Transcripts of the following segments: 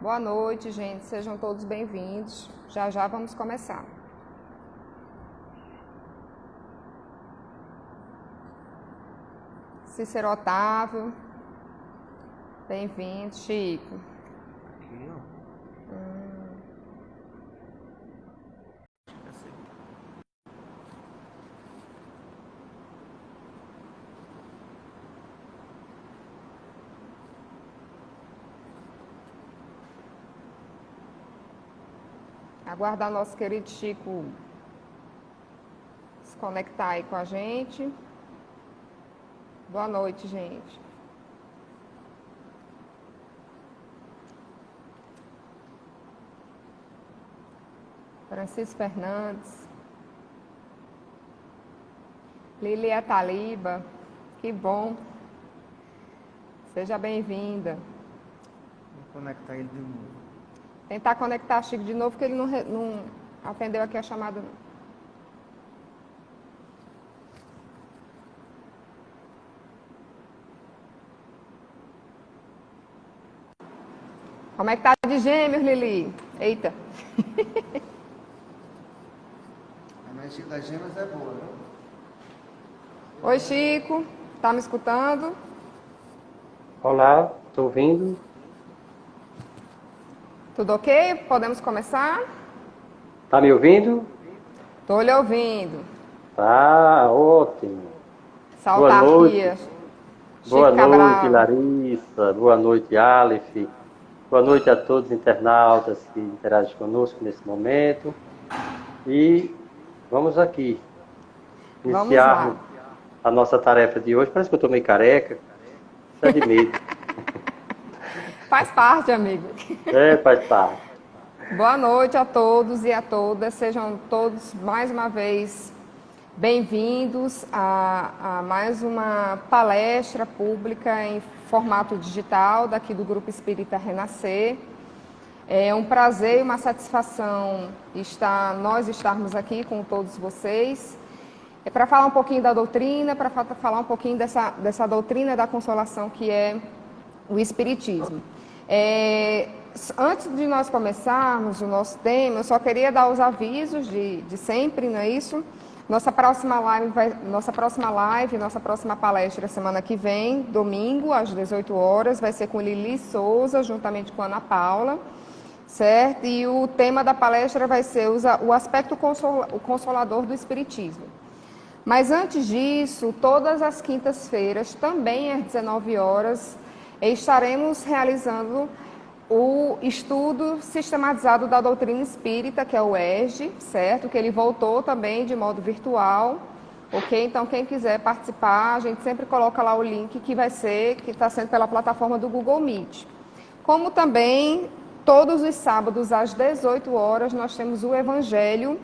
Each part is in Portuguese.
Boa noite, gente. Sejam todos bem-vindos. Já já vamos começar. Cícero Otávio, bem-vindo. Chico. Aqui, ó. Aguardar nosso querido Chico se conectar aí com a gente. Boa noite, gente. Francisco Fernandes. Lilia Taliba, que bom. Seja bem-vinda. Vou conectar ele de novo. Tentar conectar Chico de novo, porque ele não atendeu aqui a chamada. Não. Como é que tá de gêmeos, Lili? Eita. A energia das gemas é boa, né? Oi, Chico. Tá me escutando? Olá, estou ouvindo. Tudo ok? Podemos começar? Tá me ouvindo? Tô lhe ouvindo. Tá, ótimo. Saltar Boa noite. aqui. Chico Boa Cabral. noite, Larissa. Boa noite, Aleph. Boa noite a todos os internautas que interagem conosco nesse momento. E vamos aqui Vamos iniciar lá. a nossa tarefa de hoje. Parece que eu estou meio careca. Isso é de medo. Faz parte, amigo. Faz parte. Boa noite a todos e a todas. Sejam todos mais uma vez bem-vindos a mais uma palestra pública em formato digital daqui do Grupo Espírita Renascer. É um prazer e uma satisfação nós estarmos aqui com todos vocês. É para falar um pouquinho da doutrina, para falar um pouquinho dessa doutrina da consolação que é o Espiritismo. Antes de nós começarmos o nosso tema, eu só queria dar os avisos de sempre, não é isso? Nossa próxima palestra semana que vem, domingo, às 18 horas, vai ser com Lili Souza, juntamente com Ana Paula, certo? E o tema da palestra vai ser o aspecto consolador do Espiritismo. Mas antes disso, todas as quintas-feiras, também às 19 horas, estaremos realizando o estudo sistematizado da doutrina espírita, que é o ERG, certo? Que ele voltou também de modo virtual, ok? Então, quem quiser participar, a gente sempre coloca lá o link que está sendo pela plataforma do Google Meet. Como também, todos os sábados, às 18 horas, nós temos o Evangelho,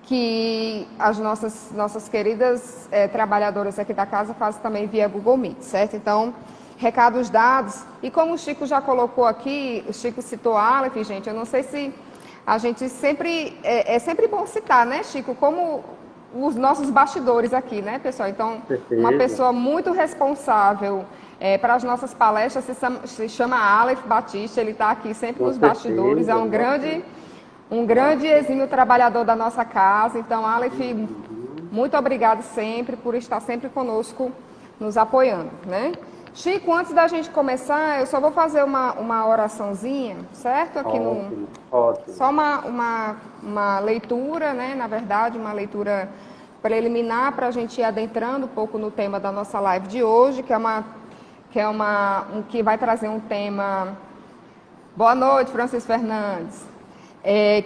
que as nossas queridas trabalhadoras aqui da casa fazem também via Google Meet, certo? Então, recados dados. E como o Chico já colocou aqui, o Chico citou Aleph, gente, eu não sei se a gente sempre... É sempre bom citar, né, Chico? Como os nossos bastidores aqui, né, pessoal? Então, uma pessoa muito responsável para as nossas palestras se chama Aleph Batista, ele está aqui sempre nos bastidores, é um grande exímio trabalhador da nossa casa. Então, Aleph, muito obrigado sempre por estar sempre conosco, nos apoiando, né? Chico, antes da gente começar, eu só vou fazer uma oraçãozinha, certo? Aqui Ótimo. Só uma leitura, né? Na verdade, uma leitura preliminar para a gente ir adentrando um pouco no tema da nossa live de hoje, que vai trazer um tema... Boa noite, Francisco Fernandes.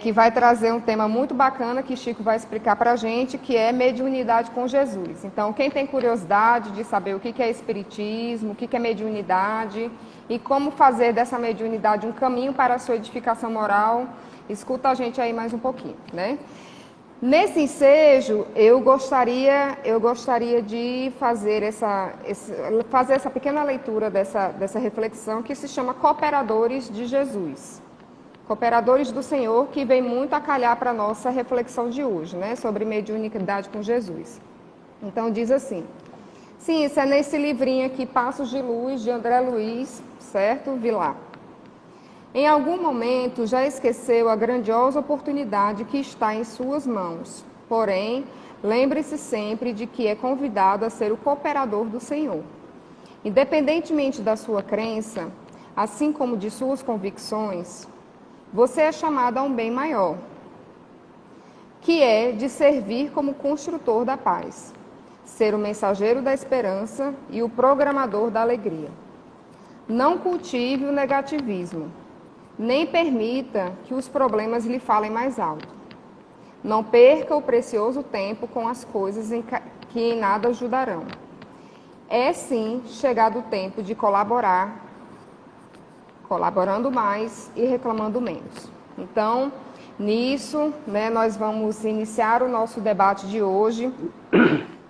Que vai trazer um tema muito bacana que Chico vai explicar para a gente, que é mediunidade com Jesus. Então, quem tem curiosidade de saber o que é espiritismo, o que é mediunidade e como fazer dessa mediunidade um caminho para a sua edificação moral, escuta a gente aí mais um pouquinho, né? Nesse ensejo, eu gostaria de fazer essa pequena leitura dessa reflexão que se chama Cooperadores de Jesus. Cooperadores do Senhor, que vem muito a calhar para a nossa reflexão de hoje, né, sobre mediunidade com Jesus. Então, diz assim: sim, isso é nesse livrinho aqui, Passos de Luz, de André Luiz, certo? Vilar. Em algum momento já esqueceu a grandiosa oportunidade que está em suas mãos. Porém, lembre-se sempre de que é convidado a ser o cooperador do Senhor. Independentemente da sua crença, assim como de suas convicções, você é chamado a um bem maior, que é de servir como construtor da paz, ser o mensageiro da esperança e o programador da alegria. Não cultive o negativismo, nem permita que os problemas lhe falem mais alto. Não perca o precioso tempo com as coisas que em nada ajudarão. É sim chegado o tempo de colaborar, colaborando mais e reclamando menos. Então, nisso, nós vamos iniciar o nosso debate de hoje,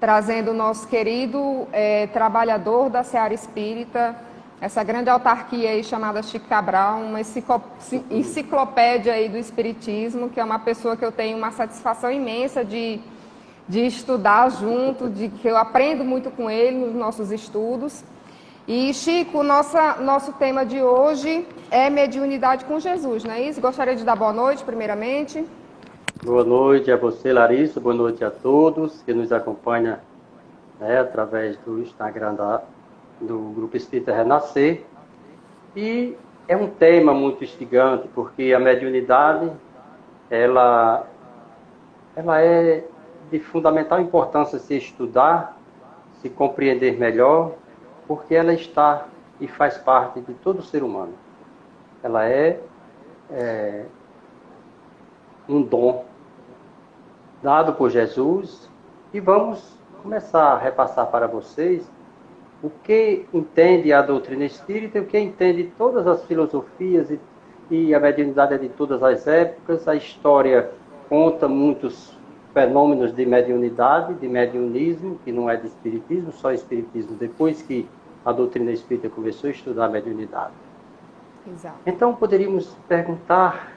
trazendo o nosso querido trabalhador da Seara Espírita, essa grande autarquia aí chamada Chico Cabral, uma enciclopédia aí do Espiritismo, que é uma pessoa que eu tenho uma satisfação imensa de estudar junto, de que eu aprendo muito com ele nos nossos estudos. E, Chico, nosso tema de hoje é mediunidade com Jesus, não é isso? Gostaria de dar boa noite, primeiramente. Boa noite a você, Larissa. Boa noite a todos que nos acompanham através do Instagram do Grupo Espírita Renascer. E é um tema muito instigante, porque a mediunidade, ela é de fundamental importância se estudar, se compreender melhor, porque ela está e faz parte de todo ser humano. Ela é um dom dado por Jesus, e vamos começar a repassar para vocês o que entende a doutrina espírita e o que entende todas as filosofias, e a mediunidade é de todas as épocas. A história conta muitos fenômenos de mediunidade, de mediunismo, que não é de espiritismo, só espiritismo depois que a doutrina espírita começou a estudar a mediunidade. Exato. Então poderíamos perguntar,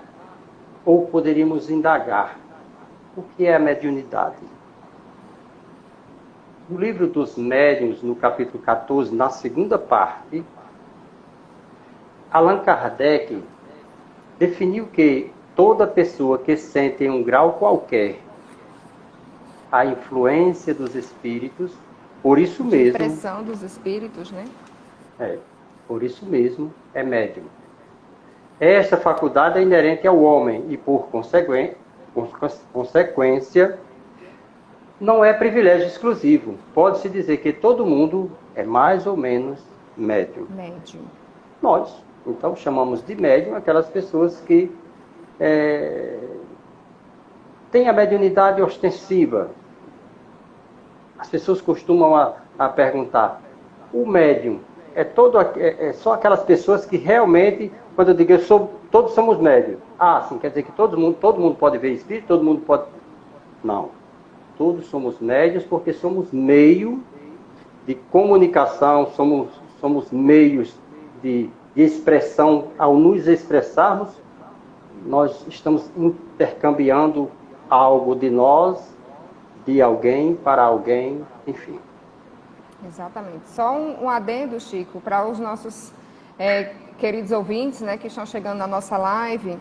ou poderíamos indagar, o que é a mediunidade? No livro dos Médiuns, no capítulo 14, na segunda parte, Allan Kardec definiu que toda pessoa que sente em um grau qualquer a influência dos espíritos, por isso mesmo... Impressão dos espíritos, né? Por isso mesmo é médium. Esta faculdade é inerente ao homem e, por consequência, não é privilégio exclusivo. Pode-se dizer que todo mundo é mais ou menos médium. Médium. Nós, então, chamamos de médium aquelas pessoas que têm a mediunidade ostensiva. As pessoas costumam a perguntar, o médium é só aquelas pessoas que realmente, quando eu digo todos somos médiums. Sim, quer dizer que todo mundo pode ver espírito, todo mundo pode... Não. Todos somos médiuns porque somos meio de comunicação, somos meios de expressão. Ao nos expressarmos, nós estamos intercambiando algo de nós, de alguém, para alguém, enfim. Exatamente. Só um adendo, Chico, para os nossos queridos ouvintes, que estão chegando na nossa live.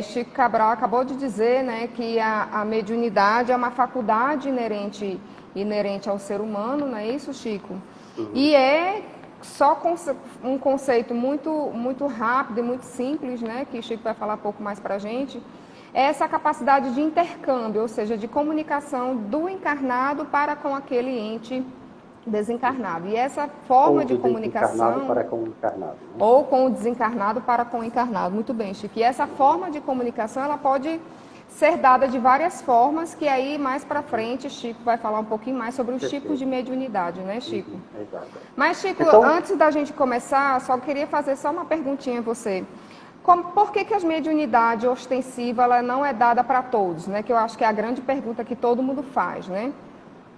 Chico Cabral acabou de dizer, que a mediunidade é uma faculdade inerente ao ser humano, não é isso, Chico? Uhum. E é só um conceito muito, muito rápido e muito simples, que o Chico vai falar um pouco mais para a gente, é essa capacidade de intercâmbio, ou seja, de comunicação do encarnado para com aquele ente desencarnado. E essa forma de comunicação... para com o encarnado. Ou com o desencarnado para com o encarnado. Muito bem, Chico. E essa forma de comunicação, ela pode ser dada de várias formas, que aí mais para frente Chico vai falar um pouquinho mais sobre os tipos de mediunidade, né, Chico? Exato. Mas, Chico, então, antes da gente começar, só queria fazer só uma perguntinha a você. Por que a mediunidade ostensiva ela não é dada para todos, né? Que eu acho que é a grande pergunta que todo mundo faz, né?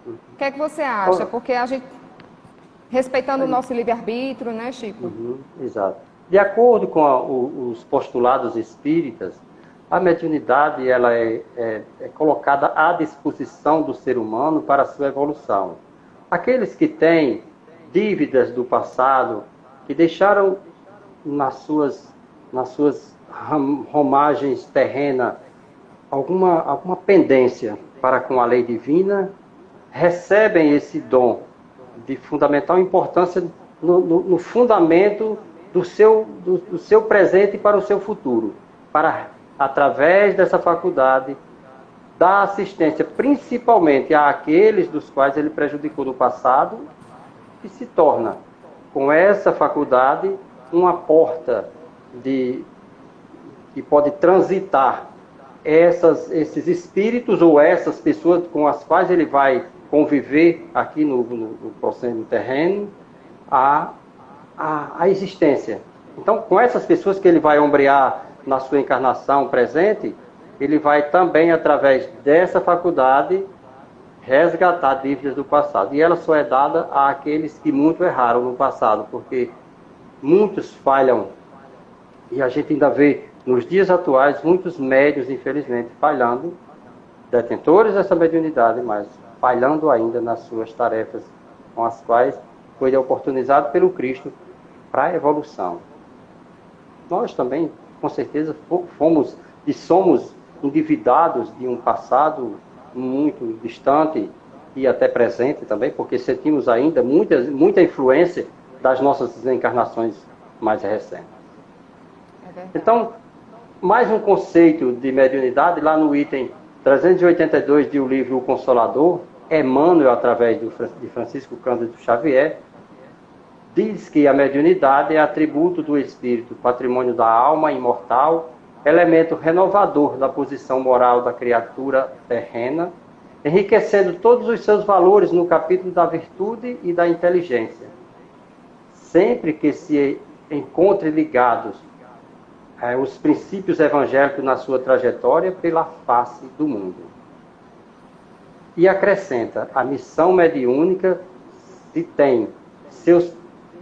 O que é que você acha? Porque a gente, respeitando o nosso livre-arbítrio, né, Chico? Exato. De acordo com os postulados espíritas, a mediunidade ela é colocada à disposição do ser humano para a sua evolução. Aqueles que têm dívidas do passado, que deixaram nas suas nas suas romagens terrenas, alguma pendência para com a lei divina, recebem esse dom de fundamental importância no fundamento do seu presente para o seu futuro, para, através dessa faculdade, dar assistência principalmente àqueles dos quais ele prejudicou no passado, e se torna, com essa faculdade, uma porta que pode transitar esses espíritos ou essas pessoas com as quais ele vai conviver aqui no processo terreno, a existência. Então, com essas pessoas que ele vai ombrear na sua encarnação presente, ele vai também, através dessa faculdade, resgatar dívidas do passado. E ela só é dada àqueles que muito erraram no passado, porque muitos falham. E a gente ainda vê, nos dias atuais, muitos médios, infelizmente, falhando, detentores dessa mediunidade, mas falhando ainda nas suas tarefas com as quais foi oportunizado pelo Cristo para a evolução. Nós também, com certeza, fomos e somos endividados de um passado muito distante e até presente também, porque sentimos ainda muita influência das nossas encarnações mais recentes. Então, mais um conceito de mediunidade, lá no item 382 do livro O Consolador, Emmanuel, através de Francisco Cândido Xavier, diz que a mediunidade é atributo do espírito, patrimônio da alma imortal, elemento renovador da posição moral da criatura terrena, enriquecendo todos os seus valores no capítulo da virtude e da inteligência. Sempre que se encontre ligados os princípios evangélicos na sua trajetória pela face do mundo. E acrescenta, a missão mediúnica, se tem seus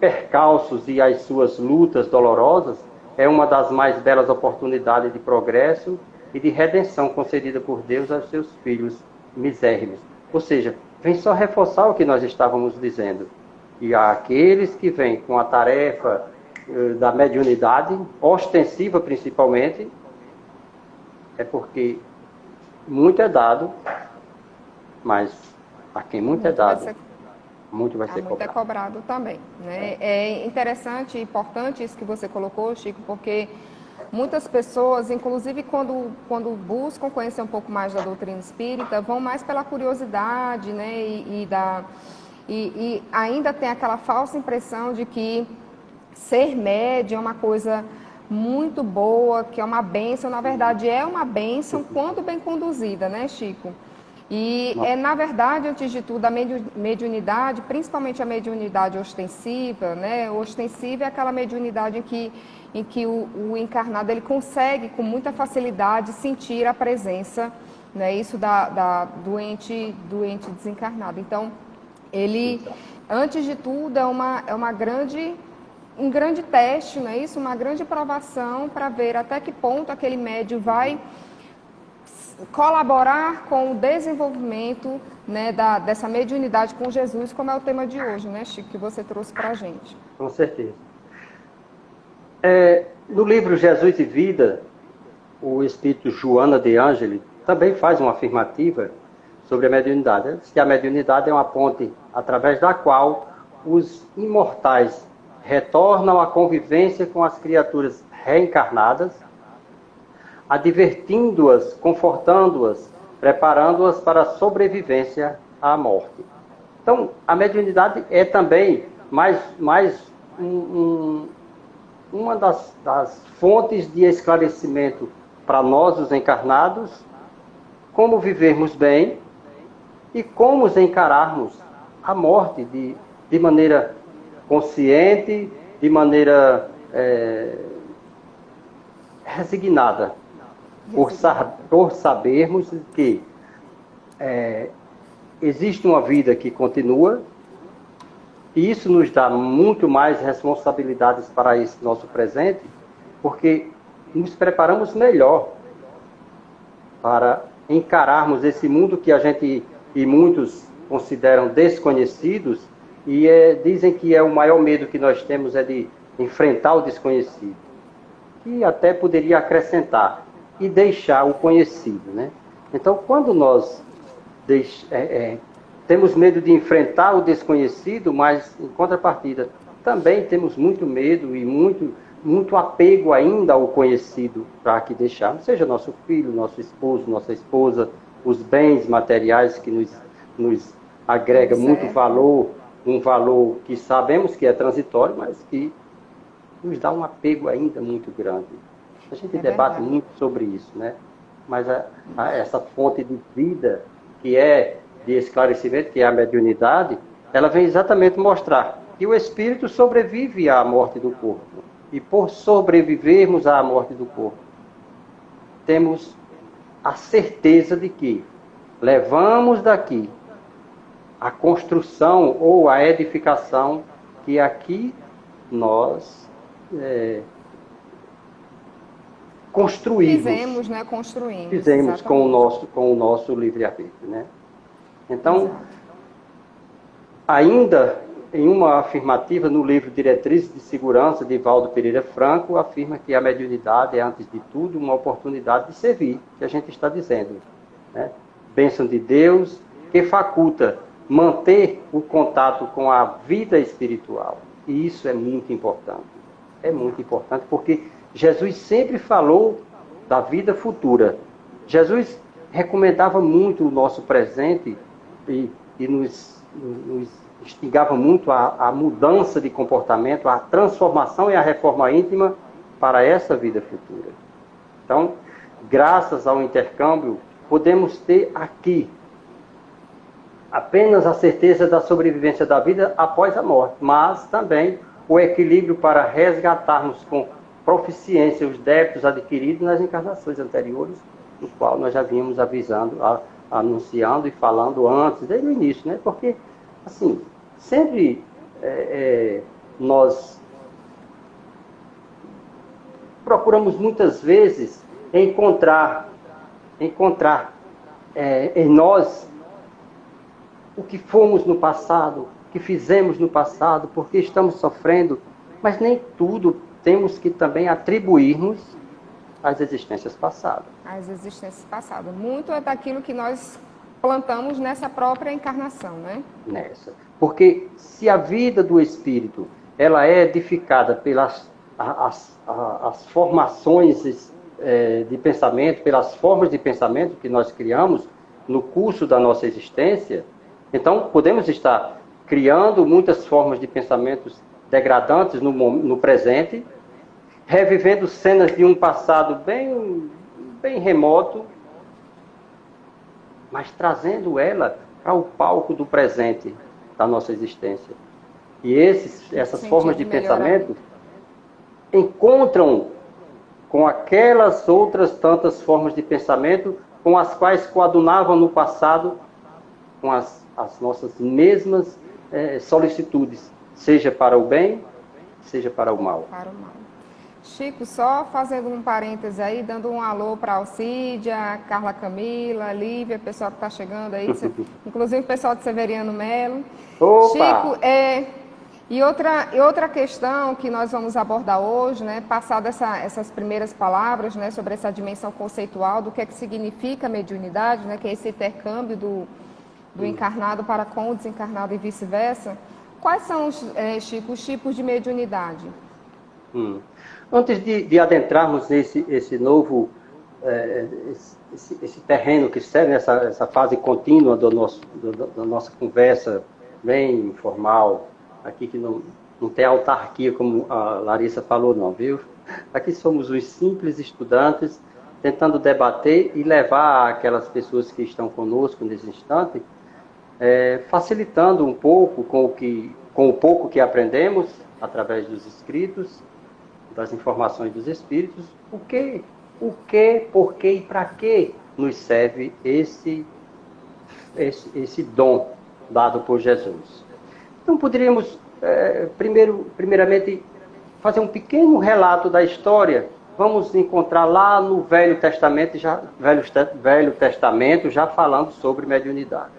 percalços e as suas lutas dolorosas, é uma das mais belas oportunidades de progresso e de redenção concedida por Deus aos seus filhos misérrimos. Ou seja, vem só reforçar o que nós estávamos dizendo. E aqueles que vêm com a tarefa da mediunidade, ostensiva principalmente, é porque muito é dado, mas a quem muito é dado, muito vai ser cobrado. Muito é cobrado também, né? É interessante e importante isso que você colocou, Chico, porque muitas pessoas, inclusive quando buscam conhecer um pouco mais da doutrina espírita, vão mais pela curiosidade, né? E ainda tem aquela falsa impressão de que ser médium é uma coisa muito boa, que é uma bênção. Na verdade, é uma bênção quando bem conduzida, né, Chico? E na verdade, antes de tudo, a mediunidade, principalmente a mediunidade ostensiva, né? Ostensiva é aquela mediunidade em que o encarnado ele consegue com muita facilidade sentir a presença, né? Isso do ente desencarnado. Então, ele, antes de tudo, é um grande teste, não é isso? Uma grande provação para ver até que ponto aquele médium vai colaborar com o desenvolvimento, né, dessa mediunidade com Jesus, como é o tema de hoje, né, Chico, que você trouxe para a gente. Com certeza. No livro Jesus e Vida, o espírito Joana de Ângeli também faz uma afirmativa sobre a mediunidade. Ele diz que a mediunidade é uma ponte através da qual os imortais retornam à convivência com as criaturas reencarnadas, advertindo-as, confortando-as, preparando-as para a sobrevivência à morte. Então, a mediunidade é também uma das fontes de esclarecimento para nós, os encarnados, como vivermos bem e como encararmos a morte de maneira consciente, de maneira resignada, por sabermos que existe uma vida que continua, e isso nos dá muito mais responsabilidades para esse nosso presente, porque nos preparamos melhor para encararmos esse mundo que a gente e muitos consideram desconhecidos, e dizem que o maior medo que nós temos é de enfrentar o desconhecido. e até poderia acrescentar e deixar o conhecido, né? Então, quando nós temos medo de enfrentar o desconhecido, mas, em contrapartida, também temos muito medo e muito apego ainda ao conhecido para que deixarmos, seja nosso filho, nosso esposo, nossa esposa, os bens materiais que nos agrega muito valor, um valor que sabemos que é transitório, mas que nos dá um apego ainda muito grande. A gente debate muito sobre isso, né? Mas essa fonte de vida, que é de esclarecimento, que é a mediunidade, ela vem exatamente mostrar que o espírito sobrevive à morte do corpo. E por sobrevivermos à morte do corpo, temos a certeza de que levamos daqui a construção ou a edificação que aqui nós construímos. Fizemos, né? Construímos. Fizemos com o nosso livre-arbítrio, né? Então, ainda em uma afirmativa no livro Diretrizes de Segurança, de Valdo Pereira Franco, afirma que a mediunidade é, antes de tudo, uma oportunidade de servir, que a gente está dizendo, né? Bênção de Deus, que faculta manter o contato com a vida espiritual. E isso é muito importante. É muito importante porque Jesus sempre falou da vida futura. Jesus recomendava muito o nosso presente e nos instigava muito a mudança de comportamento, a transformação e a reforma íntima para essa vida futura. Então, graças ao intercâmbio, podemos ter aqui apenas a certeza da sobrevivência da vida após a morte, mas também o equilíbrio para resgatarmos com proficiência os débitos adquiridos nas encarnações anteriores, no qual nós já vínhamos avisando, anunciando e falando antes, desde o início, né? Porque, assim, sempre nós procuramos muitas vezes encontrar em nós o que fomos no passado, o que fizemos no passado, porque estamos sofrendo, mas nem tudo temos que também atribuirmos às existências passadas. Às existências passadas. Muito é daquilo que nós plantamos nessa própria encarnação, né? Nessa. Porque se a vida do espírito ela é edificada pelas as formações de pensamento, pelas formas de pensamento que nós criamos no curso da nossa existência, então podemos estar criando muitas formas de pensamentos degradantes no presente, revivendo cenas de um passado bem remoto, mas trazendo ela para o palco do presente da nossa existência. E essas formas de pensamento encontram com aquelas outras tantas formas de pensamento com as quais coadunavam no passado com as nossas mesmas solicitudes, seja para o bem, seja para o mal. Para o mal. Chico, só fazendo um parêntese aí, dando um alô para a Alcídia, Carla Camila, Lívia, pessoal que está chegando aí, inclusive o pessoal de Severiano Melo. Opa! Chico, e outra questão que nós vamos abordar hoje, né, passado essas primeiras palavras, né, sobre essa dimensão conceitual do que é que significa a mediunidade, né, que é esse intercâmbio do encarnado para com o desencarnado e vice-versa. Quais são, Chico, os tipos de mediunidade? Antes de adentrarmos esse novo, esse terreno que serve essa fase contínua da nossa conversa bem informal, aqui que não tem autarquia, como a Larissa falou, não, viu? Aqui somos os simples estudantes tentando debater e levar aquelas pessoas que estão conosco nesse instante, facilitando um pouco com o pouco que aprendemos através dos escritos, das informações dos espíritos, o que, por que e para que nos serve esse dom dado por Jesus. Então poderíamos, primeiramente, fazer um pequeno relato da história. Vamos encontrar lá no Velho Testamento, já falando sobre mediunidade.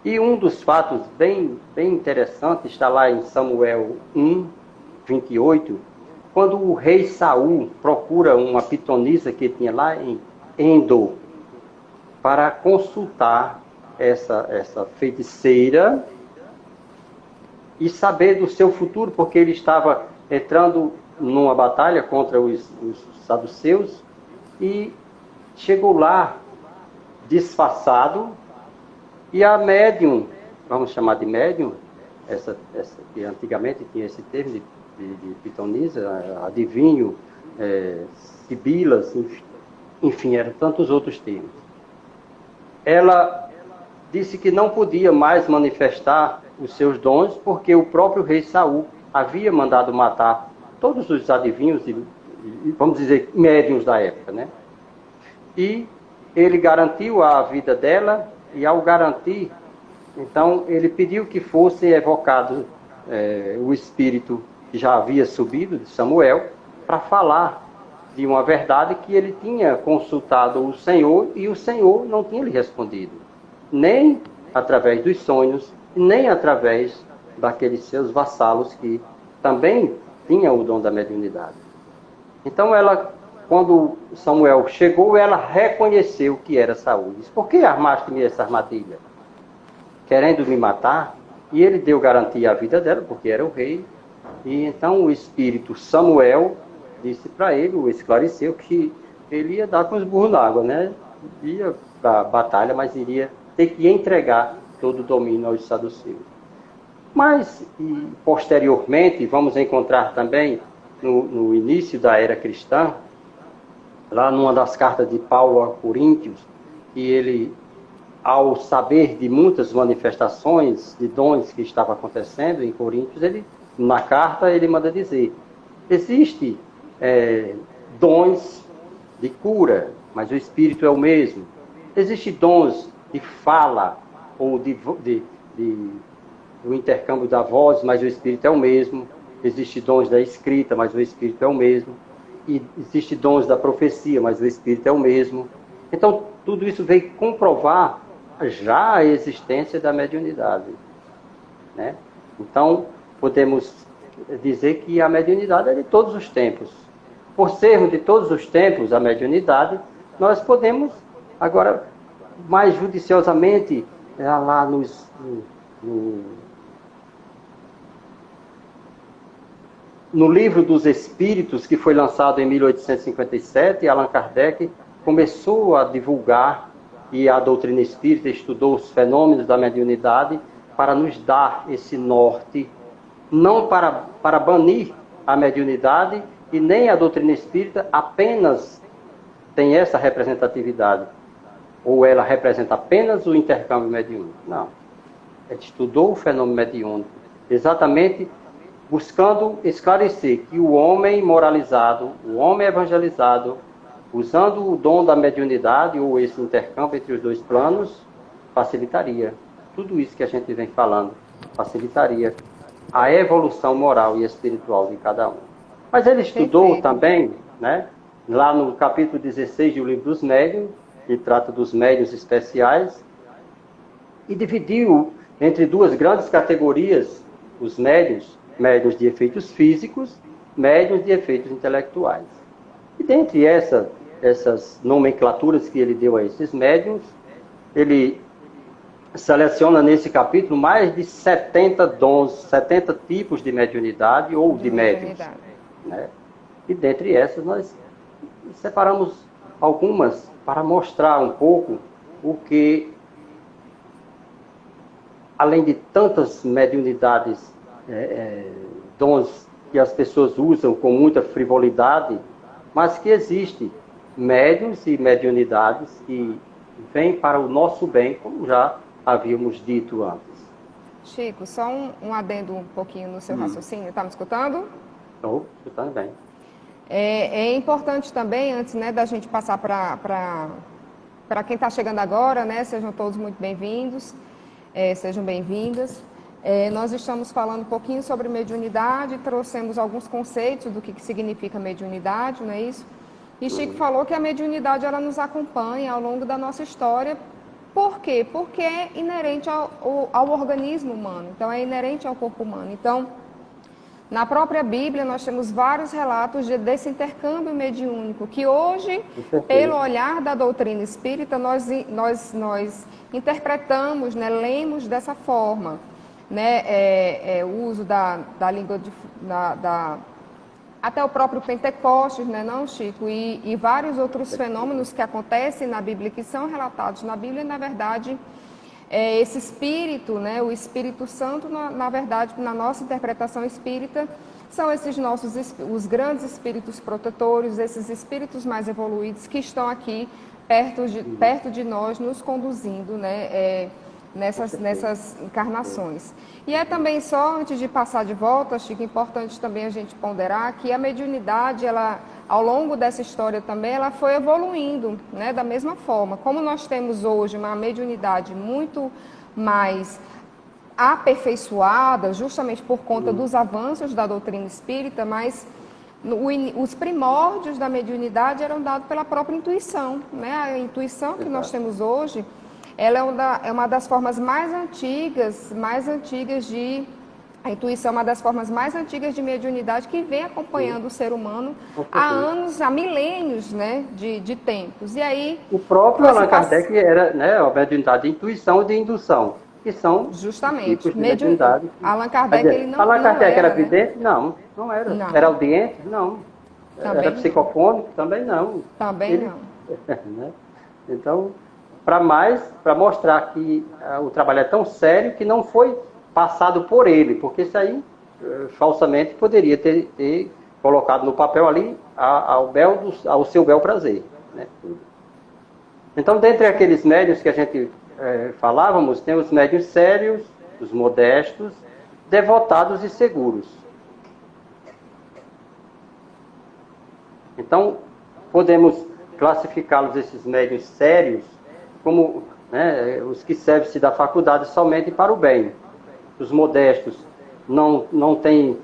E um dos fatos bem interessantes está lá em Samuel 1, 28, quando o rei Saul procura uma pitonisa que tinha lá em Endor para consultar essa feiticeira e saber do seu futuro, porque ele estava entrando numa batalha contra os saduceus e chegou lá disfarçado, e a médium, vamos chamar de médium, essa que antigamente tinha esse termo de pitonisa, adivinho, sibilas, enfim, eram tantos outros termos. Ela disse que não podia mais manifestar os seus dons, porque o próprio rei Saul havia mandado matar todos os adivinhos, vamos dizer, médiuns da época, né? E ele garantiu a vida dela, e ao garantir, então ele pediu que fosse evocado o espírito que já havia subido de Samuel, para falar de uma verdade que ele tinha consultado o Senhor, e o Senhor não tinha lhe respondido, nem através dos sonhos, nem através daqueles seus vassalos que também tinham o dom da mediunidade. Então ela, quando Samuel chegou, ela reconheceu que era Saul. Disse: por que armaste-me essa armadilha? Querendo me matar? E ele deu garantia à vida dela, porque era o rei. E então o espírito Samuel disse para ele, o esclareceu, que ele ia dar com os burros na água, né? Ia para a batalha, mas iria ter que entregar todo o domínio aos saduceus. Mas, posteriormente, vamos encontrar também, no início da era cristã, lá numa das cartas de Paulo a Coríntios, que ele, ao saber de muitas manifestações de dons que estavam acontecendo em Coríntios, na carta ele manda dizer: existe dons de cura, mas o Espírito é o mesmo. Existe dons de fala, ou do intercâmbio da voz, mas o Espírito é o mesmo. Existe dons da escrita, mas o Espírito é o mesmo. E existe dons da profecia, mas o Espírito é o mesmo. Então, tudo isso veio comprovar já a existência da mediunidade, né? Então, podemos dizer que a mediunidade é de todos os tempos. Por sermos de todos os tempos a mediunidade, nós podemos, agora, mais judiciosamente, lá no Livro dos Espíritos, que foi lançado em 1857, Allan Kardec começou a divulgar, e a doutrina espírita estudou os fenômenos da mediunidade para nos dar esse norte, não para banir a mediunidade, e nem a doutrina espírita apenas tem essa representatividade, ou ela representa apenas o intercâmbio mediúnico. Não. Ele estudou o fenômeno mediúnico, exatamente buscando esclarecer que o homem moralizado, o homem evangelizado, usando o dom da mediunidade, ou esse intercâmbio entre os dois planos, facilitaria. Tudo isso que a gente vem falando, facilitaria a evolução moral e espiritual de cada um. Mas ele estudou também, né, lá no capítulo 16 do Livro dos Médiuns, que trata dos médiuns especiais, e dividiu entre duas grandes categorias os médiuns de efeitos físicos, médiuns de efeitos intelectuais. E dentre essas nomenclaturas que ele deu a esses médiuns, ele seleciona nesse capítulo mais de 70 dons, 70 tipos de mediunidade ou de médiuns, né? E dentre essas nós separamos algumas para mostrar um pouco o que, além de tantas mediunidades, dons que as pessoas usam com muita frivolidade, mas que existe médiuns e mediunidades que vêm para o nosso bem, como já havíamos dito antes. Chico, só um adendo um pouquinho no seu raciocínio. Está me escutando? Estou escutando bem. É importante também, antes, né, da gente passar para quem está chegando agora, né, sejam todos muito bem-vindos, sejam bem-vindas. Nós estamos falando um pouquinho sobre mediunidade, trouxemos alguns conceitos do que significa mediunidade, não é isso? E Chico falou que a mediunidade ela nos acompanha ao longo da nossa história. Por quê? Porque é inerente ao organismo humano, então é inerente ao corpo humano. Então, Na própria Bíblia, nós temos vários relatos desse intercâmbio mediúnico, que hoje, pelo olhar da doutrina espírita, nós interpretamos, né, lemos dessa forma. Né, o uso da língua, até o próprio Pentecostes, né, não, Chico? E vários outros fenômenos que acontecem na Bíblia, que são relatados na Bíblia, na verdade, esse espírito, né, o Espírito Santo, na verdade, na nossa interpretação espírita, são esses os grandes espíritos protetores, esses espíritos mais evoluídos que estão aqui perto de nós, nos conduzindo, né, nessas encarnações. E é também só, antes de passar de volta, Chico, importante também a gente ponderar que a mediunidade, ela, ao longo dessa história também, ela foi evoluindo, né, da mesma forma. Como nós temos hoje uma mediunidade muito mais aperfeiçoada, justamente por conta dos avanços da doutrina espírita, mas os primórdios da mediunidade eram dados pela própria intuição, né? A intuição que nós temos hoje, ela é uma das formas mais antigas de... A intuição é uma das formas mais antigas de mediunidade que vem acompanhando o ser humano há milênios, né, de tempos. E aí... O próprio Allan Kardec era, né, a mediunidade de intuição e de indução, que são justamente tipos de mediunidade. Allan Kardec, ele não, Allan Kardec era né? vidente? Não era. Não. Era audiente? Não. Também era não. psicofônico? Também não. Também não. Né? Então, para mostrar que o trabalho é tão sério que não foi passado por ele, porque isso aí, falsamente, poderia ter colocado no papel ali ao seu bel prazer. Né? Então, dentre aqueles médiuns que a gente falávamos, tem os médiuns sérios, os modestos, devotados e seguros. Então, podemos classificá-los, esses médiuns sérios, como, né, os que servem-se da faculdade somente para o bem. Os modestos não têm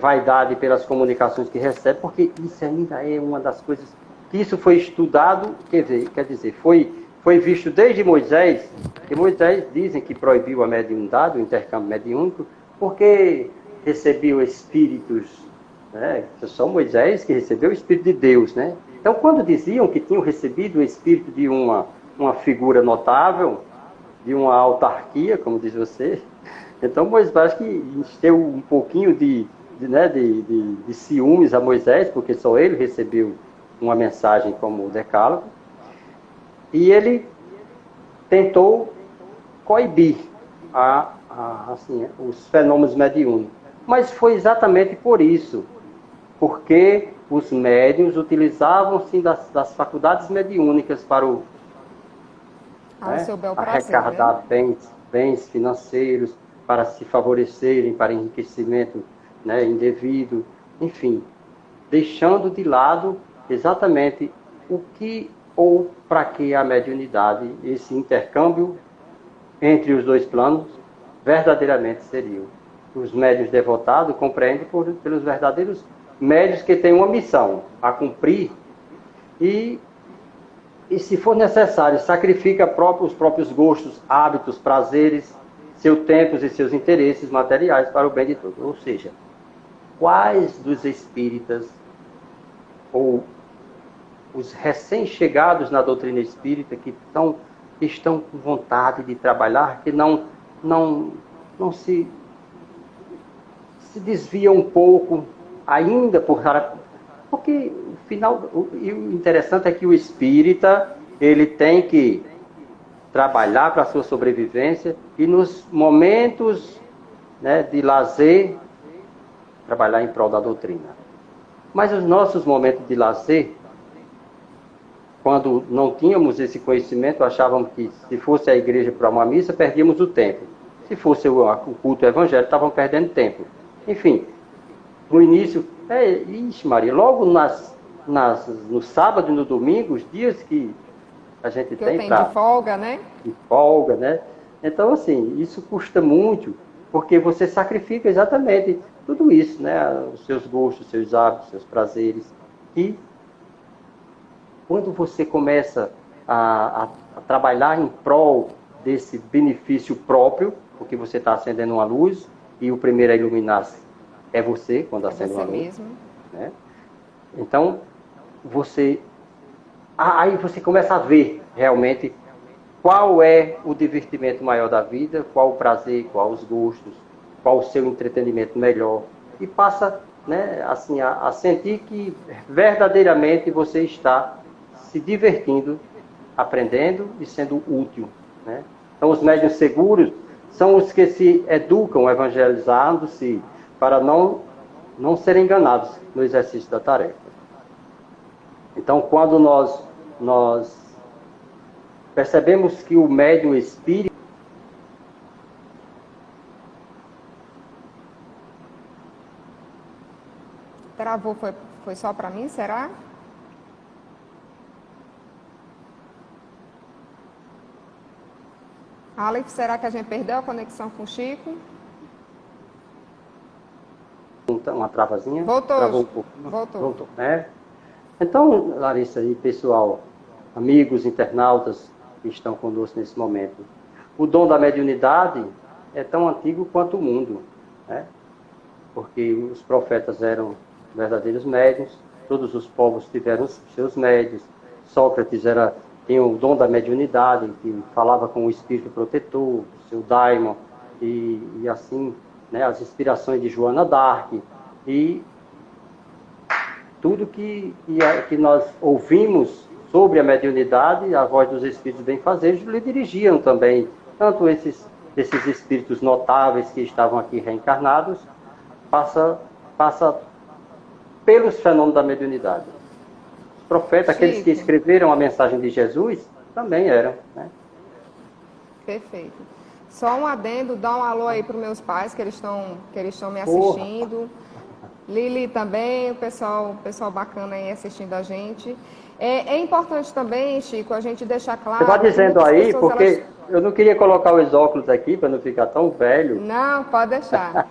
vaidade pelas comunicações que recebem, porque isso ainda é uma das coisas que isso foi estudado, quer dizer, foi visto desde Moisés, que Moisés dizem que proibiu a mediunidade, o intercâmbio mediúnico, porque recebeu espíritos, né? Só Moisés que recebeu o Espírito de Deus, né? Então, quando diziam que tinham recebido o espírito de uma figura notável, de uma autarquia, como diz você, então Moisés, acho que deu um pouquinho de ciúmes a Moisés, porque só ele recebeu uma mensagem como o Decálogo, e ele tentou coibir os fenômenos mediúnicos. Mas foi exatamente por isso, porque os médiuns utilizavam-se das faculdades mediúnicas para seu bel prazer, arrecadar bens financeiros, para se favorecerem, para enriquecimento, né, indevido, enfim, deixando de lado exatamente o que ou para que a mediunidade, esse intercâmbio entre os dois planos, verdadeiramente seria. Os médiuns devotados compreendem pelos verdadeiros médiuns que têm uma missão a cumprir e se for necessário, sacrifica os próprios gostos, hábitos, prazeres, seus tempos e seus interesses materiais para o bem de todos. Ou seja, quais dos espíritas ou os recém-chegados na doutrina espírita que estão com vontade de trabalhar, que não se desviam um pouco ainda porque o interessante é que o espírita ele tem que trabalhar para a sua sobrevivência e nos momentos, né, de lazer trabalhar em prol da doutrina. Mas os nossos momentos de lazer, quando não tínhamos esse conhecimento, achávamos que se fosse a igreja para uma missa, perdíamos o tempo. Se fosse o culto evangélico, estavam perdendo tempo. Enfim, no início, Maria, logo no sábado e no domingo, os dias que a gente tem de folga, né? De folga, né? Então, assim, isso custa muito, porque você sacrifica exatamente tudo isso, né? Os seus gostos, seus hábitos, seus prazeres. E quando você começa a trabalhar em prol desse benefício próprio, porque você está acendendo uma luz e o primeiro a iluminar-se é você quando É acende você uma luz, mesmo. né? Então, aí você começa a ver realmente qual é o divertimento maior da vida, qual o prazer, qual os gostos, qual o seu entretenimento melhor. E passa, né, assim, a sentir que verdadeiramente você está se divertindo, aprendendo e sendo útil, né? Então, os médiuns seguros são os que se educam evangelizando-se para não serem enganados no exercício da tarefa. Então, quando nós percebemos que o médium espírita Travou, foi só para mim, será? Alex, será que a gente perdeu a conexão com o Chico? uma travazinha, Voltou, travou um pouquinho, voltou. né? Então, Larissa e pessoal, amigos, internautas que estão conosco nesse momento, o dom da mediunidade é tão antigo quanto o mundo, né? Porque os profetas eram verdadeiros médiuns, todos os povos tiveram os seus médiuns. Sócrates tinha o dom da mediunidade, que falava com o espírito protetor, o seu daimon, e assim, né, as inspirações de Joana d'Arc, e tudo que nós ouvimos sobre a mediunidade, a voz dos espíritos benfazejos lhe dirigiam também, tanto esses espíritos notáveis que estavam aqui reencarnados, passa pelos fenômenos da mediunidade. Os profetas, aqueles que escreveram a mensagem de Jesus, também eram, né? Perfeito. Só um adendo, dá um alô aí para os meus pais, que eles estão me assistindo. Lili também, o pessoal bacana aí assistindo a gente. É importante também, Chico, a gente deixar claro... Você vai dizendo aí, pessoas, porque eu não queria colocar os óculos aqui para não ficar tão velho. Não, pode deixar.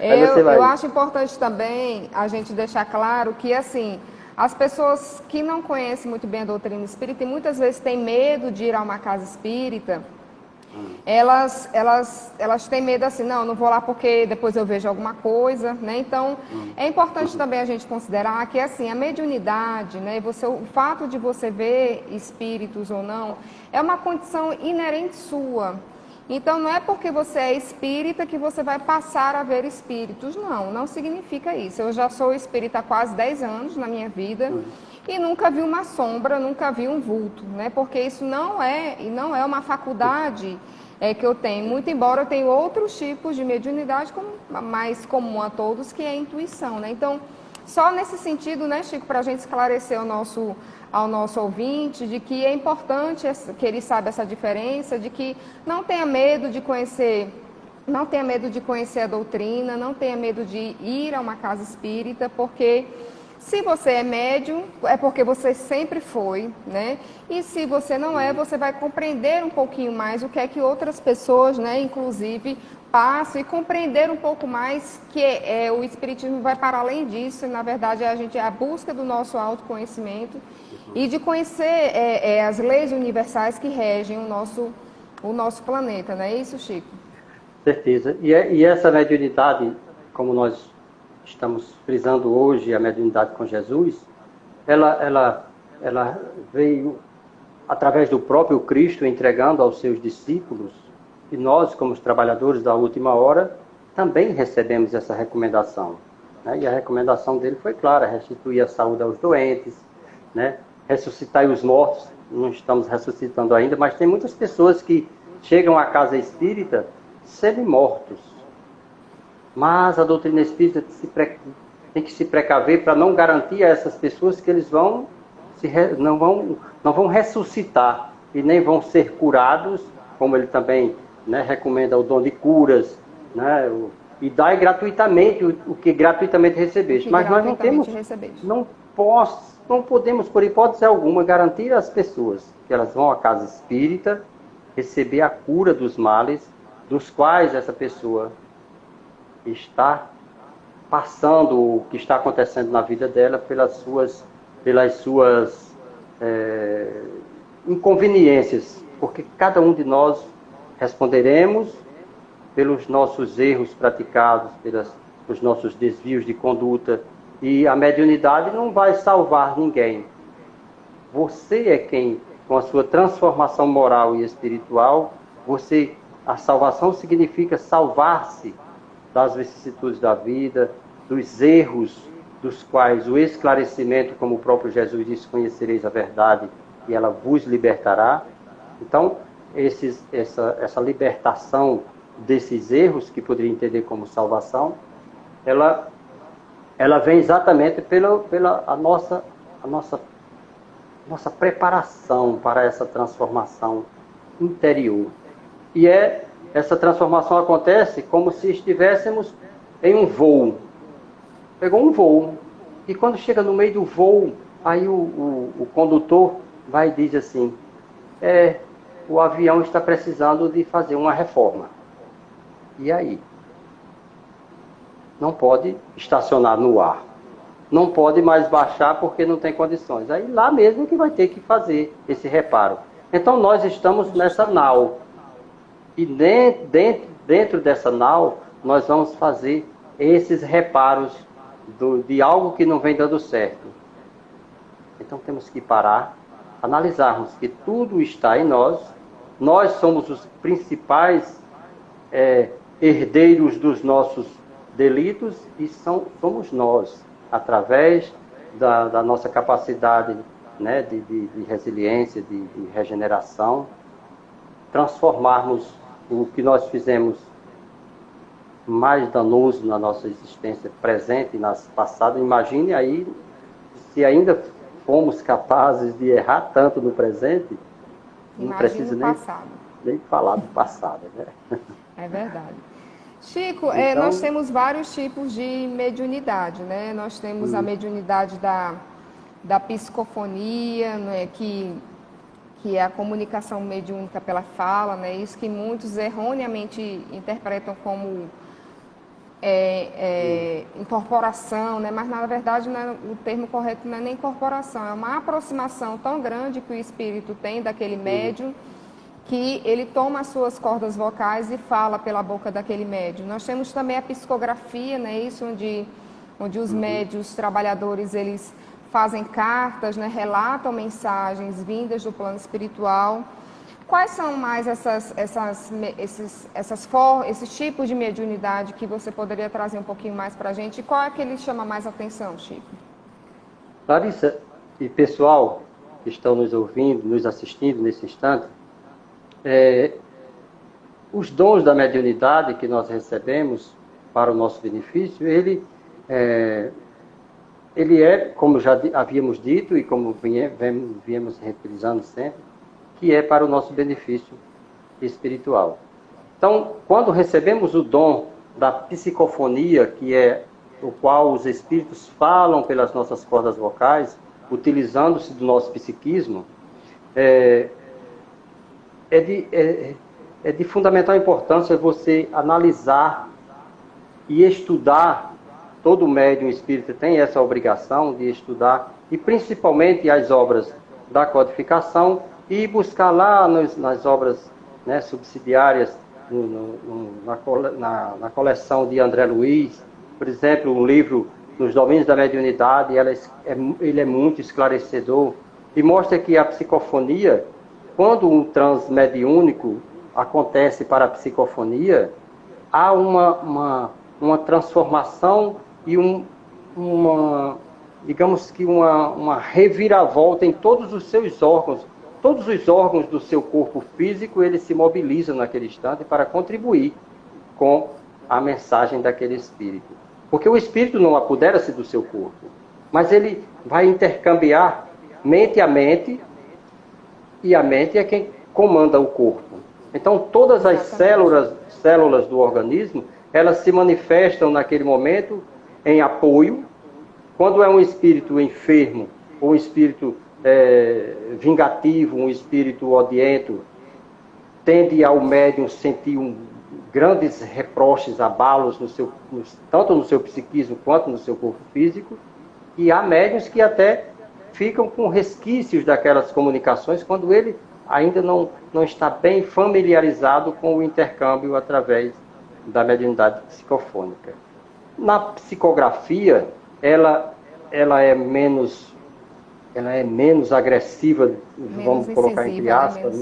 Eu acho importante também a gente deixar claro que, assim, as pessoas que não conhecem muito bem a doutrina espírita e muitas vezes têm medo de ir a uma casa espírita, elas têm medo assim, não vou lá porque depois eu vejo alguma coisa, né? Então, é importante também a gente considerar que, assim, a mediunidade, né, o fato de você ver espíritos ou não, é uma condição inerente sua. Então, não é porque você é espírita que você vai passar a ver espíritos, não significa isso. Eu já sou espírita há quase 10 anos na minha vida e nunca vi uma sombra, nunca vi um vulto, né? Porque isso não é uma faculdade que eu tenho, muito embora eu tenha outros tipos de mediunidade, mais comum a todos, que é a intuição, né? Então, só nesse sentido, né, Chico, para a gente esclarecer ao nosso ouvinte, de que é importante que ele saiba essa diferença, de que não tenha medo de conhecer a doutrina, não tenha medo de ir a uma casa espírita, porque se você é médium, é porque você sempre foi, né? E se você não é, você vai compreender um pouquinho mais o que é que outras pessoas, né, inclusive, passam e compreender um pouco mais que o espiritismo vai para além disso, e, na verdade, a busca do nosso autoconhecimento e de conhecer as leis universais que regem o nosso planeta, não é isso, Chico? Certeza. E essa mediunidade, como nós estamos frisando hoje, a mediunidade com Jesus, ela veio através do próprio Cristo entregando aos seus discípulos, e nós, como os trabalhadores da última hora, também recebemos essa recomendação, né? E a recomendação dele foi clara: restituir a saúde aos doentes, né? Ressuscitar os mortos. Não estamos ressuscitando ainda, mas tem muitas pessoas que chegam à casa espírita semi-mortos. Mas a doutrina espírita tem que se precaver para não garantir a essas pessoas que eles não vão ressuscitar e nem vão ser curados, como ele também, né, recomenda o dom de curas, né, e dá gratuitamente o que gratuitamente recebeste. Mas nós não podemos, por hipótese alguma, garantir às pessoas que elas vão à casa espírita receber a cura dos males dos quais essa pessoa está passando, o que está acontecendo na vida dela pelas suas inconveniências, porque cada um de nós responderemos pelos nossos erros praticados, os nossos desvios de conduta. E a mediunidade não vai salvar ninguém. Você é quem, com a sua transformação moral e espiritual, a salvação significa salvar-se das vicissitudes da vida, dos erros dos quais o esclarecimento, como o próprio Jesus disse, conhecereis a verdade e ela vos libertará. Então, essa libertação desses erros, que poderia entender como salvação, ela vem exatamente pela nossa preparação para essa transformação interior. E essa transformação acontece como se estivéssemos em um voo. Pegou um voo, e quando chega no meio do voo, aí o condutor vai e diz assim, o avião está precisando de fazer uma reforma. E aí? Não pode estacionar no ar. Não pode mais baixar porque não tem condições. Aí lá mesmo que vai ter que fazer esse reparo. Então nós estamos nessa nau. E dentro dessa nau, nós vamos fazer esses reparos de algo que não vem dando certo. Então temos que parar, analisarmos que tudo está em nós. Nós somos os principais herdeiros dos nossos delitos e somos nós, através da nossa capacidade, né, de resiliência, de regeneração, transformarmos o que nós fizemos mais danoso na nossa existência presente e nas passadas. Imagine aí, se ainda fomos capazes de errar tanto no presente, não precisa nem falar do passado, né? É verdade. Chico, então, nós temos vários tipos de mediunidade, né? Nós temos a mediunidade da psicofonia, né? Que é a comunicação mediúnica pela fala, né? Isso que muitos erroneamente interpretam como incorporação, né? Mas na verdade o termo correto não é nem incorporação, é uma aproximação tão grande que o espírito tem daquele médium, que ele toma as suas cordas vocais e fala pela boca daquele médium. Nós temos também a psicografia, né? Isso onde os médios trabalhadores, eles fazem cartas, né? Relatam mensagens vindas do plano espiritual. Quais são mais esses tipos de mediunidade que você poderia trazer um pouquinho mais para a gente? E qual é que lhe chama mais atenção, Chico? Larissa e pessoal que estão nos ouvindo, nos assistindo nesse instante, os dons da mediunidade que nós recebemos para o nosso benefício, ele é, como já havíamos dito e como viemos reprisando sempre, que é para o nosso benefício espiritual. Então, quando recebemos o dom da psicofonia, que é o qual os espíritos falam pelas nossas cordas vocais, utilizando-se do nosso psiquismo, é de fundamental importância você analisar e estudar. Todo médium espírita tem essa obrigação de estudar, e principalmente as obras da codificação, e buscar lá nas obras, né, subsidiárias, na coleção de André Luiz, por exemplo, um livro Nos Domínios da Mediunidade, ele é muito esclarecedor, e mostra que a psicofonia, quando um transe mediúnico acontece para a psicofonia, há uma transformação e digamos que uma reviravolta em todos os seus órgãos. Todos os órgãos do seu corpo físico, eles se mobilizam naquele instante para contribuir com a mensagem daquele espírito. Porque o espírito não apodera-se do seu corpo, mas ele vai intercambiar mente a mente, e a mente é quem comanda o corpo. Então, todas as células do organismo, elas se manifestam naquele momento em apoio. Quando é um espírito enfermo, ou um espírito vingativo, um espírito odiento, tende ao médium sentir grandes reproches, abalos, tanto no seu psiquismo quanto no seu corpo físico, e há médiuns que até ficam com resquícios daquelas comunicações quando ele ainda não está bem familiarizado com o intercâmbio através da mediunidade psicofônica. Na psicografia, ela é menos agressiva, vamos colocar entre aspas,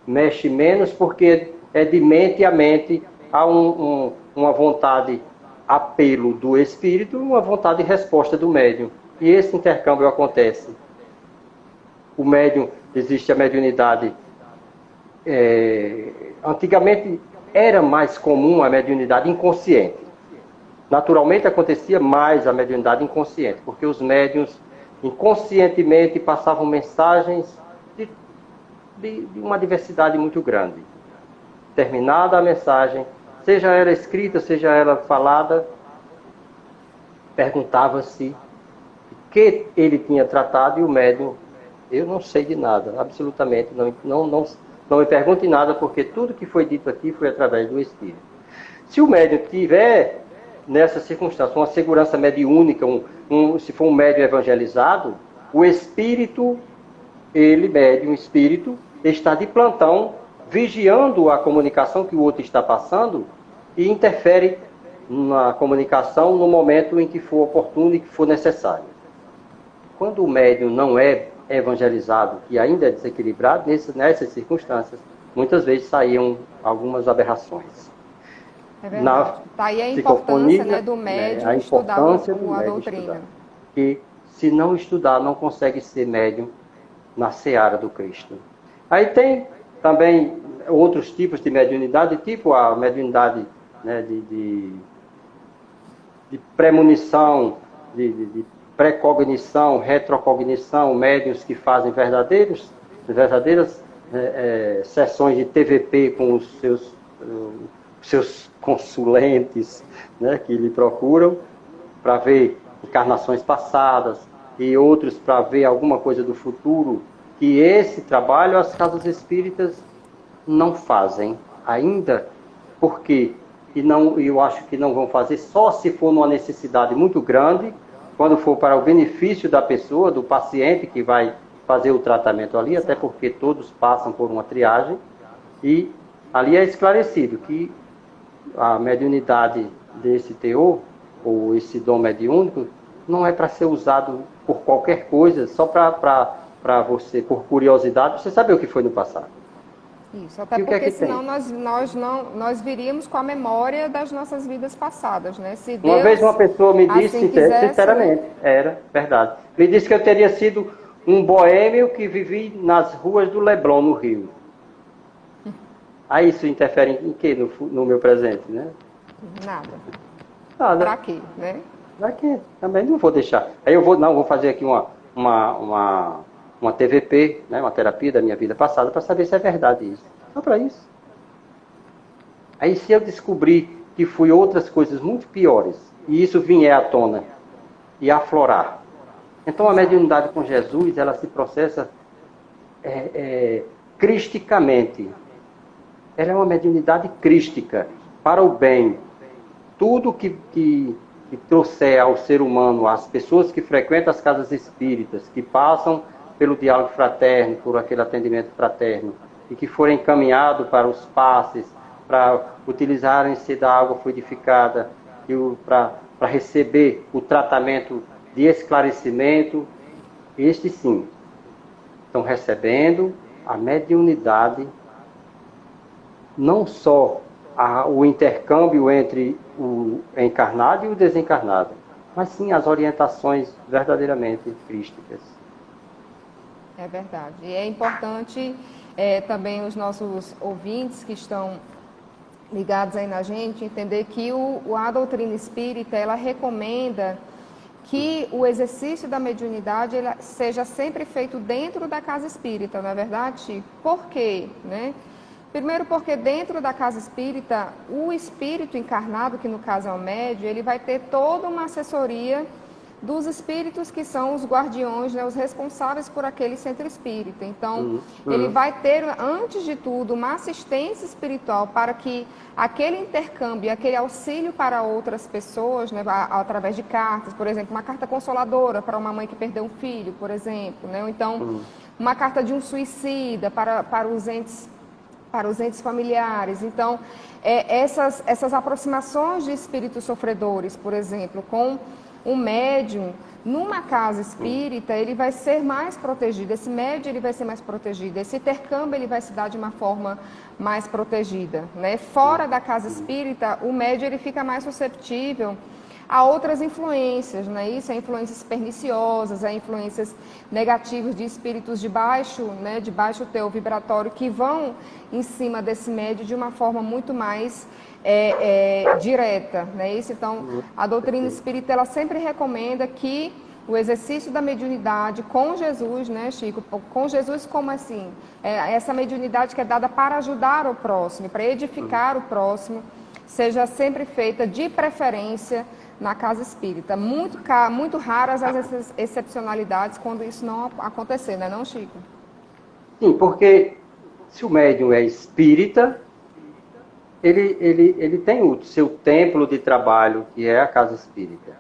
mexe menos porque é de mente a mente, há uma vontade apelo do espírito e uma vontade de resposta do médium. E esse intercâmbio acontece. O médium, existe a mediunidade. Antigamente era mais comum a mediunidade inconsciente. Naturalmente acontecia mais a mediunidade inconsciente, porque os médiuns inconscientemente passavam mensagens de uma diversidade muito grande. Terminada a mensagem, seja ela escrita, seja ela falada, perguntava-se o que ele tinha tratado e o médium, eu não sei de nada, absolutamente, não me pergunte nada, porque tudo que foi dito aqui foi através do Espírito. Se o médium tiver, nessa circunstância, uma segurança mediúnica, se for um médium evangelizado, o Espírito, médium espírito, está de plantão, vigiando a comunicação que o outro está passando e interfere na comunicação no momento em que for oportuno e que for necessário. Quando o médium não é evangelizado e ainda é desequilibrado, nessas circunstâncias, muitas vezes saíam algumas aberrações. É verdade. Tá aí a importância, né, do médium estudar a doutrina. Que se não estudar, não consegue ser médium na seara do Cristo. Aí tem também outros tipos de mediunidade, tipo a mediunidade, né, de premonição, de precognição, retrocognição, médiuns que fazem verdadeiras sessões de TVP com os seus consulentes, né, que lhe procuram para ver encarnações passadas e outros para ver alguma coisa do futuro, que esse trabalho as casas espíritas não fazem ainda, porque eu acho que não vão fazer só se for numa necessidade muito grande, quando for para o benefício da pessoa, do paciente que vai fazer o tratamento ali, até porque todos passam por uma triagem, e ali é esclarecido que a mediunidade desse teor, ou esse dom mediúnico, não é para ser usado por qualquer coisa, só para você, por curiosidade, você saber o que foi no passado. Isso, até porque senão nós viríamos com a memória das nossas vidas passadas, né? Se Deus, uma vez uma pessoa me disse, assim quisesse, sinceramente, né? Era verdade, me disse que eu teria sido um boêmio que vivi nas ruas do Leblon, no Rio. Aí isso interfere em quê no meu presente, né? Nada. Nada. Pra quê, né? Pra quê? Também não vou deixar. Aí eu vou fazer aqui uma TVP, né, uma terapia da minha vida passada, para saber se é verdade isso. Só para isso. Aí se eu descobrir que fui outras coisas muito piores, e isso vier à tona e aflorar, então a mediunidade com Jesus, ela se processa cristicamente. Ela é uma mediunidade crística, para o bem. Tudo que trouxer ao ser humano, às pessoas que frequentam as casas espíritas, que passam pelo diálogo fraterno, por aquele atendimento fraterno, e que forem encaminhados para os passes, para utilizarem-se da água fluidificada, para receber o tratamento de esclarecimento, estes sim, estão recebendo a mediunidade, não só o intercâmbio entre o encarnado e o desencarnado, mas sim as orientações verdadeiramente crísticas. É verdade. E é importante também os nossos ouvintes que estão ligados aí na gente entender que a doutrina espírita, ela recomenda que o exercício da mediunidade seja sempre feito dentro da casa espírita, não é verdade, Chico? Por quê, né? Primeiro porque dentro da casa espírita, o espírito encarnado, que no caso é o médium, ele vai ter toda uma assessoria dos espíritos que são os guardiões, né, os responsáveis por aquele centro espírita. Então, ele vai ter, antes de tudo, uma assistência espiritual para que aquele intercâmbio, aquele auxílio para outras pessoas, né, através de cartas, por exemplo, uma carta consoladora para uma mãe que perdeu um filho, por exemplo, né, ou então uma carta de um suicida para os entes para os entes familiares. Então, essas aproximações de espíritos sofredores, por exemplo, com um médium, numa casa espírita, ele vai ser mais protegido, esse médium ele vai ser mais protegido, esse intercâmbio ele vai se dar de uma forma mais protegida, né? Fora da casa espírita, o médium ele fica mais susceptível a outras influências, né? Isso, a influências perniciosas, a influências negativas de espíritos de baixo, né? De baixo teor vibratório, que vão em cima desse médium de uma forma muito mais direta, né? Isso, então, a doutrina espírita ela sempre recomenda que o exercício da mediunidade com Jesus, né, Chico? Com Jesus, como assim? Essa mediunidade que é dada para ajudar o próximo, para edificar o próximo, seja sempre feita de preferência na casa espírita. Muito raras as excepcionalidades quando isso não acontecer, não é não, Chico? Sim, porque se o médium é espírita, ele tem o seu templo de trabalho, que é a casa espírita.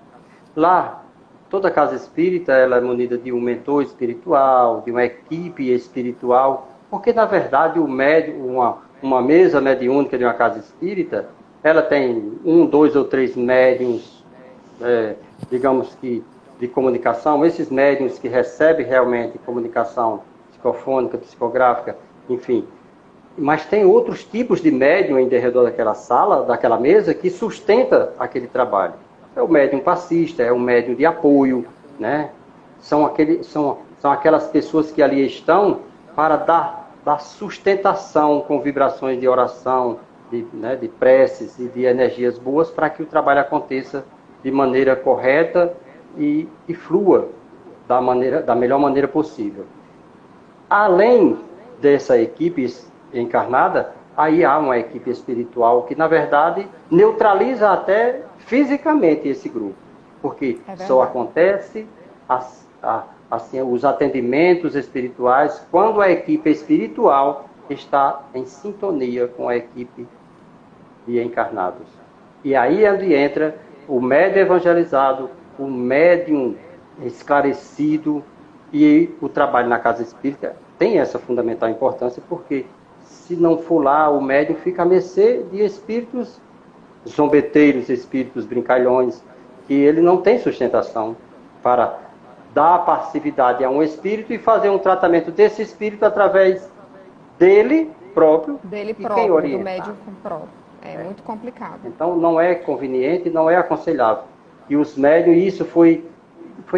Lá, toda casa espírita ela é munida de um mentor espiritual, de uma equipe espiritual, porque, na verdade, o médium, uma mesa mediúnica de uma casa espírita, ela tem 1, 2 ou 3 médiuns, digamos que, de comunicação. Esses médiuns que recebem realmente comunicação psicofônica, psicográfica, enfim. Mas tem outros tipos de médium em redor daquela sala, daquela mesa, que sustenta aquele trabalho. É o médium passista, é o médium de apoio, né? São aquelas pessoas que ali estão para dar sustentação com vibrações de oração, de preces e de energias boas para que o trabalho aconteça de maneira correta e flua da melhor maneira possível. Além dessa equipe encarnada, aí há uma equipe espiritual que, na verdade, neutraliza até fisicamente esse grupo, porque só acontece assim, os atendimentos espirituais quando a equipe espiritual está em sintonia com a equipe de encarnados. E aí é onde entra o médium evangelizado, o médium esclarecido, e o trabalho na casa espírita tem essa fundamental importância, porque se não for lá, o médium fica à mercê de espíritos zombeteiros, espíritos brincalhões, que ele não tem sustentação para dar passividade a um espírito e fazer um tratamento desse espírito através dele próprio. Dele próprio, do médium próprio. É muito complicado. Então não é conveniente, não é aconselhável. E os médiuns, isso foi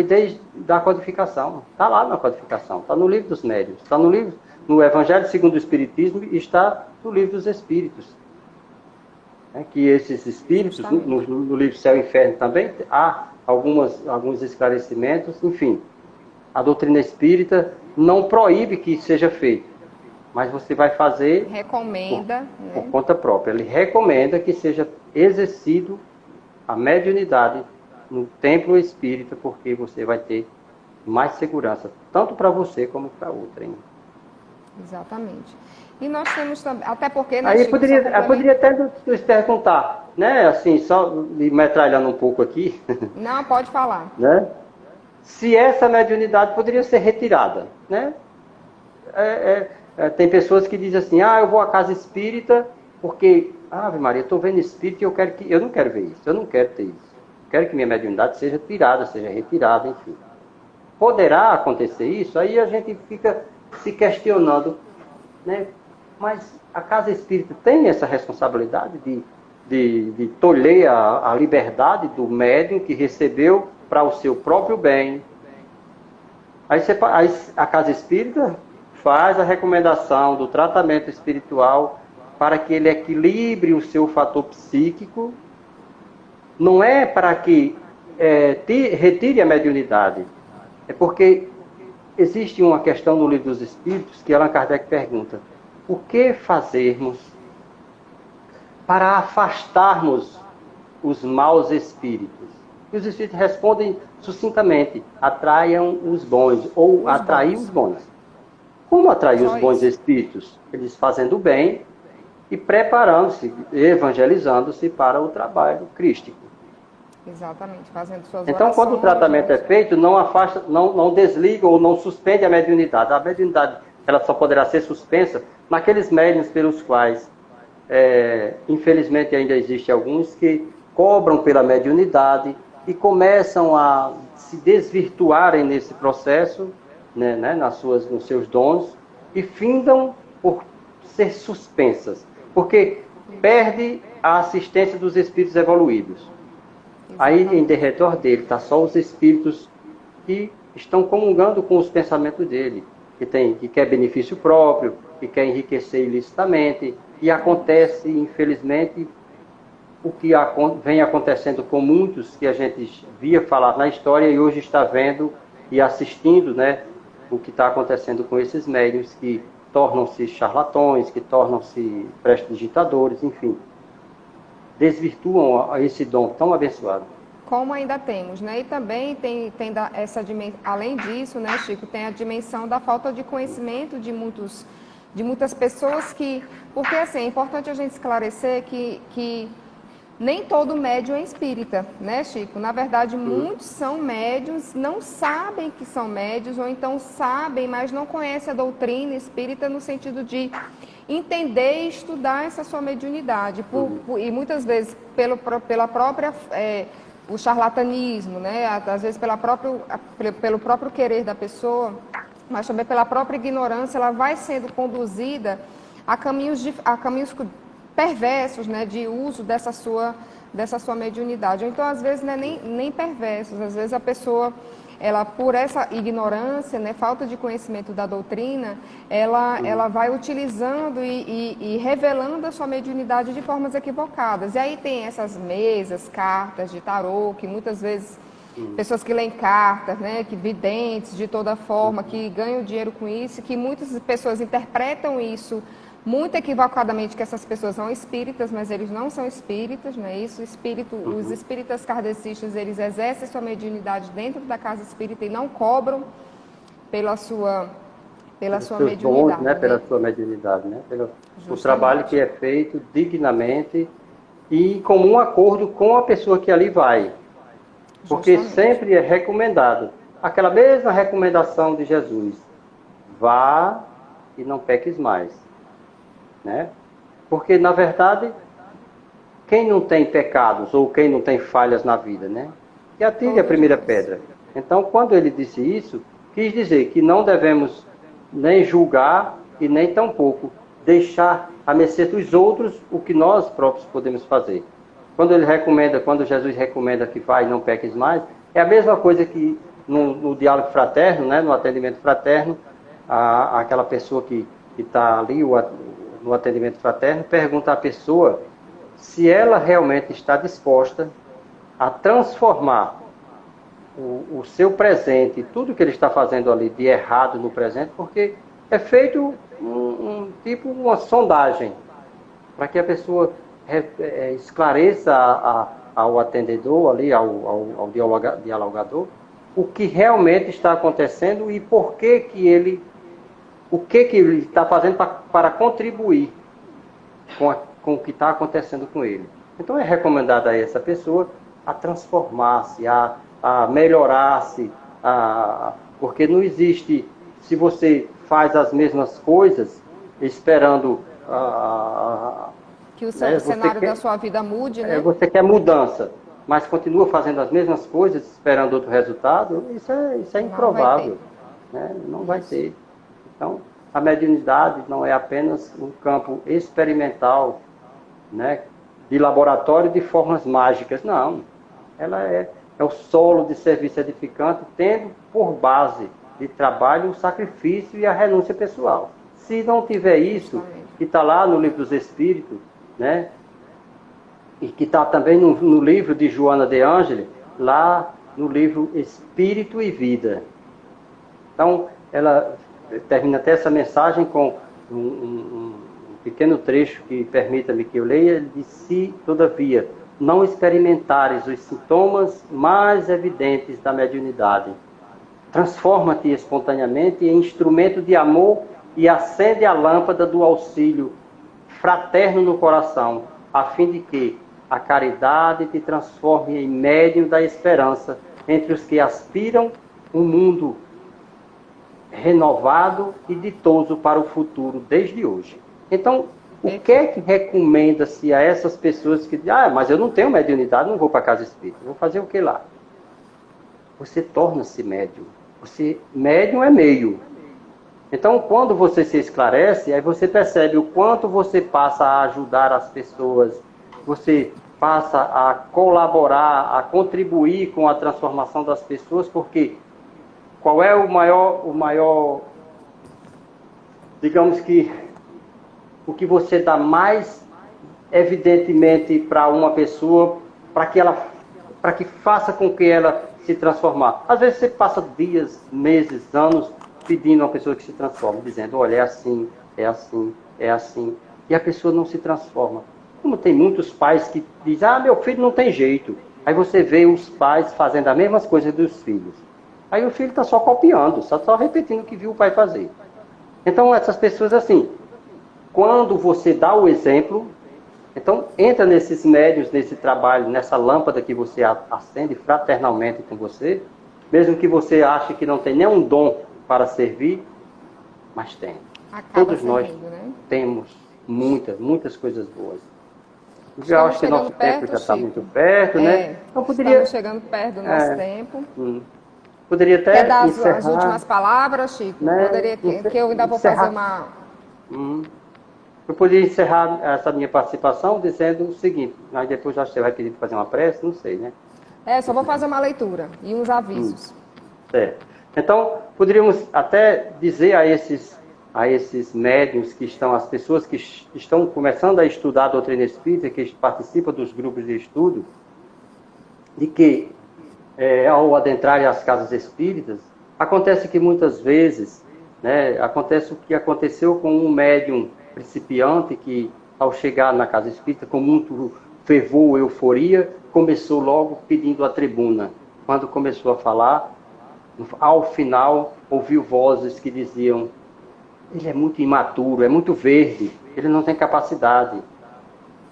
desde a codificação. Está lá na codificação, está no livro dos médiuns, está no Evangelho segundo o Espiritismo e está no livro dos Espíritos. Que esses espíritos, no livro Céu e Inferno também, há alguns esclarecimentos, enfim. A doutrina espírita não proíbe que seja feito, mas você vai fazer recomenda, por conta própria. Ele recomenda que seja exercido a mediunidade no templo espírita, porque você vai ter mais segurança, tanto para você como para outra. Hein? Exatamente. E nós temos também, até porque... Aí poderia até nos perguntar, né, assim, só me metralhando um pouco aqui. Não, pode falar. Né? Se essa mediunidade poderia ser retirada, né? Tem pessoas que dizem assim, eu vou à casa espírita porque, Ave Maria, estou vendo espírito e eu não quero ver isso, eu não quero ter isso. Eu quero que minha mediunidade seja tirada, seja retirada, enfim. Poderá acontecer isso? Aí a gente fica se questionando, né? Mas a casa espírita tem essa responsabilidade de tolher a liberdade do médium que recebeu para o seu próprio bem. Aí a casa espírita faz a recomendação do tratamento espiritual para que ele equilibre o seu fator psíquico. Não é para que retire a mediunidade. É porque existe uma questão no Livro dos Espíritos que Allan Kardec pergunta: o que fazermos para afastarmos os maus espíritos? E os espíritos respondem sucintamente: atraiam os bons, ou atrair os bons. Como atrair os bons espíritos? Eles fazendo o bem e preparando-se, evangelizando-se para o trabalho crístico. Exatamente, fazendo suas Então, quando o tratamento é feito, não desliga ou não suspende a mediunidade. A mediunidade ela só poderá ser suspensa naqueles médiuns pelos quais, infelizmente ainda existem alguns que cobram pela mediunidade e começam a se desvirtuarem nesse processo, né, nos seus dons, e findam por ser suspensas, porque perde a assistência dos espíritos evoluídos. Aí, em derredor dele, está só os espíritos que estão comungando com os pensamentos dele, que quer benefício próprio, que quer enriquecer ilicitamente, e acontece, infelizmente, o que vem acontecendo com muitos que a gente via falar na história e hoje está vendo e assistindo, né, o que está acontecendo com esses médiuns que tornam-se charlatões, que tornam-se prestidigitadores, enfim, desvirtuam esse dom tão abençoado. Como ainda temos, né? E também tem essa dimensão, além disso, né, Chico, tem a dimensão da falta de conhecimento de muitas pessoas porque assim, é importante a gente esclarecer que nem todo médium é espírita, né, Chico? Na verdade, muitos são médiuns, não sabem que são médiuns, ou então sabem, mas não conhecem a doutrina espírita no sentido de entender e estudar essa sua mediunidade. E muitas vezes pela própria... o charlatanismo, né? Às vezes pelo próprio querer da pessoa, mas também pela própria ignorância, ela vai sendo conduzida a caminhos perversos, né? De uso dessa sua mediunidade. Ou então, às vezes, não é nem perversos, às vezes a pessoa, ela, por essa ignorância, né, falta de conhecimento da doutrina, ela vai utilizando e revelando a sua mediunidade de formas equivocadas. E aí tem essas mesas, cartas de tarô, que muitas vezes pessoas que leem cartas, né, que videntes de toda forma, que ganham dinheiro com isso, que muitas pessoas interpretam isso muito equivocadamente, que essas pessoas são espíritas, mas eles não são espíritas, não é isso? Os espíritas kardecistas, eles exercem sua mediunidade dentro da casa espírita e não cobram pela sua mediunidade. Dons, né? Pela sua mediunidade, né? Pelo o trabalho que é feito dignamente e em comum acordo com a pessoa que ali vai. Porque Justamente. sempre é recomendado, aquela mesma recomendação de Jesus: vá e não peques mais. Né? Porque, na verdade, quem não tem pecados ou quem não tem falhas na vida, né? Que atire a primeira pedra. Então, quando ele disse isso, quis dizer que não devemos nem julgar e nem tampouco deixar a mercê dos outros o que nós próprios podemos fazer. Quando Jesus recomenda que vai e não peques mais, é a mesma coisa que no diálogo fraterno, né? No atendimento fraterno, aquela pessoa que está ali, no atendimento fraterno, pergunta à pessoa se ela realmente está disposta a transformar o seu presente, tudo que ele está fazendo ali de errado no presente, porque é feito uma sondagem, para que a pessoa esclareça ao atendedor, ali, ao dialogador, o que realmente está acontecendo e por que ele está fazendo para contribuir com o que está acontecendo com ele. Então é recomendado a essa pessoa a transformar-se, a melhorar-se, porque não existe, se você faz as mesmas coisas esperando que o cenário da sua vida mude, né? Você quer mudança, mas continua fazendo as mesmas coisas esperando outro resultado, isso é improvável. Não vai ter. Então, a mediunidade não é apenas um campo experimental, né, de laboratório de formas mágicas, não. Ela é o solo de serviço edificante, tendo por base de trabalho o sacrifício e a renúncia pessoal. Se não tiver isso, que está lá no Livro dos Espíritos, né, e que está também no livro de Joana de Ângeles, lá no livro Espírito e Vida. Então, ela termina até essa mensagem com um pequeno trecho que permita-me que eu leia. Ele diz: se, todavia, não experimentares os sintomas mais evidentes da mediunidade, transforma-te espontaneamente em instrumento de amor e acende a lâmpada do auxílio fraterno no coração, a fim de que a caridade te transforme em médium da esperança entre os que aspiram um mundo renovado e ditoso para o futuro desde hoje. Então, o que é que recomenda-se a essas pessoas que dizem, mas eu não tenho mediunidade, não vou para a casa espírita, vou fazer o que lá? Você torna-se médium. Médium é meio. Então, quando você se esclarece, aí você percebe o quanto você passa a ajudar as pessoas, você passa a colaborar, a contribuir com a transformação das pessoas, porque qual é o maior, digamos que, o que você dá mais evidentemente para uma pessoa, para que faça com que ela se transformar. Às vezes você passa dias, meses, anos pedindo a uma pessoa que se transforme, dizendo, olha, é assim, é assim, é assim, e a pessoa não se transforma. Como tem muitos pais que dizem, meu filho não tem jeito. Aí você vê os pais fazendo as mesmas coisas dos filhos. Aí o filho está só copiando, só repetindo o que viu o pai fazer. Então essas pessoas assim, quando você dá o exemplo, então entra nesses médiuns, nesse trabalho, nessa lâmpada que você acende fraternalmente com você, mesmo que você ache que não tem nenhum dom para servir, mas tem. Todos nós temos muitas coisas boas. Eu acho que nosso tempo já está muito perto, né? Então, estamos chegando perto do nosso tempo. Poderia até quer dar encerrar, as últimas palavras, Chico? Né? Poderia, que eu ainda vou fazer uma... Eu poderia encerrar essa minha participação dizendo o seguinte, aí depois acho que você vai pedir para fazer uma prece, não sei, né? Só vou fazer uma leitura e uns avisos. Certo. Então, poderíamos até dizer a esses médiuns que estão, as pessoas que estão começando a estudar a doutrina espírita, que participam dos grupos de estudo, de que ao adentrarem as casas espíritas, acontece que muitas vezes, né, acontece o que aconteceu com um médium principiante que, ao chegar na casa espírita, com muito fervor, euforia, começou logo pedindo a tribuna. Quando começou a falar, ao final, ouviu vozes que diziam, ele é muito imaturo, é muito verde, ele não tem capacidade.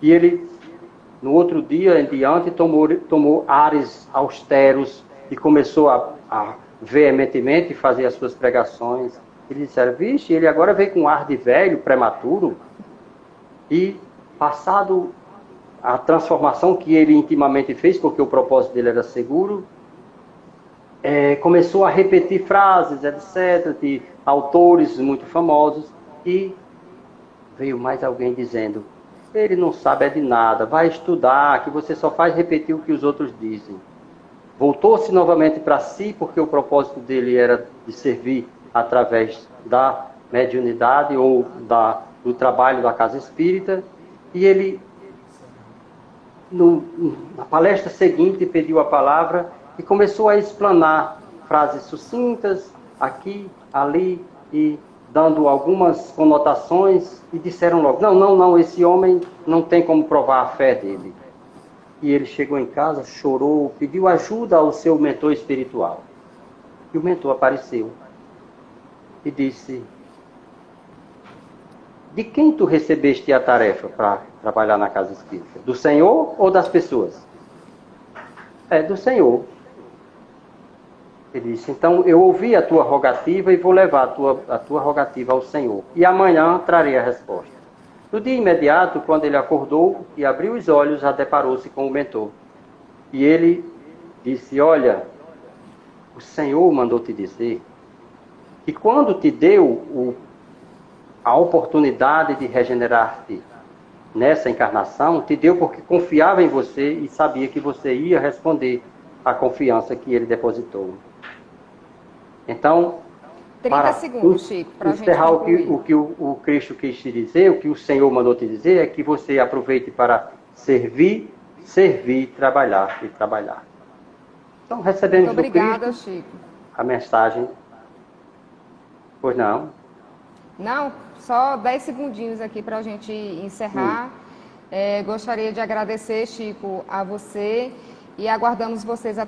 E ele, no outro dia em diante, tomou ares austeros e começou a veementemente fazer as suas pregações. Eles disseram, vixe, ele agora veio com um ar de velho, prematuro, e passado a transformação que ele intimamente fez, porque o propósito dele era seguro, começou a repetir frases, etc., de autores muito famosos, e veio mais alguém dizendo, ele não sabe de nada, vai estudar, que você só faz repetir o que os outros dizem. Voltou-se novamente para si, porque o propósito dele era de servir através da mediunidade ou do trabalho da casa espírita, e ele, na palestra seguinte, pediu a palavra e começou a explanar frases sucintas, aqui, ali, e dando algumas conotações, e disseram logo, não, esse homem não tem como provar a fé dele. E ele chegou em casa, chorou, pediu ajuda ao seu mentor espiritual. E o mentor apareceu e disse, de quem tu recebeste a tarefa para trabalhar na casa espírita? Do Senhor ou das pessoas? Do Senhor. Ele disse, então eu ouvi a tua rogativa e vou levar a tua rogativa ao Senhor. E amanhã trarei a resposta. No dia imediato, quando ele acordou e abriu os olhos, já deparou-se com o mentor. E ele disse, olha, o Senhor mandou te dizer que quando te deu a oportunidade de regenerar-te nessa encarnação, te deu porque confiava em você e sabia que você ia responder à confiança que ele depositou. Então, 30 segundos, Chico, para encerrar o que o Cristo quis te dizer, o que o Senhor mandou te dizer, é que você aproveite para servir, trabalhar e trabalhar. Então, recebemos do Cristo Chico. A mensagem. Pois não? Não, só 10 segundinhos aqui para a gente encerrar. Gostaria de agradecer, Chico, a você e aguardamos vocês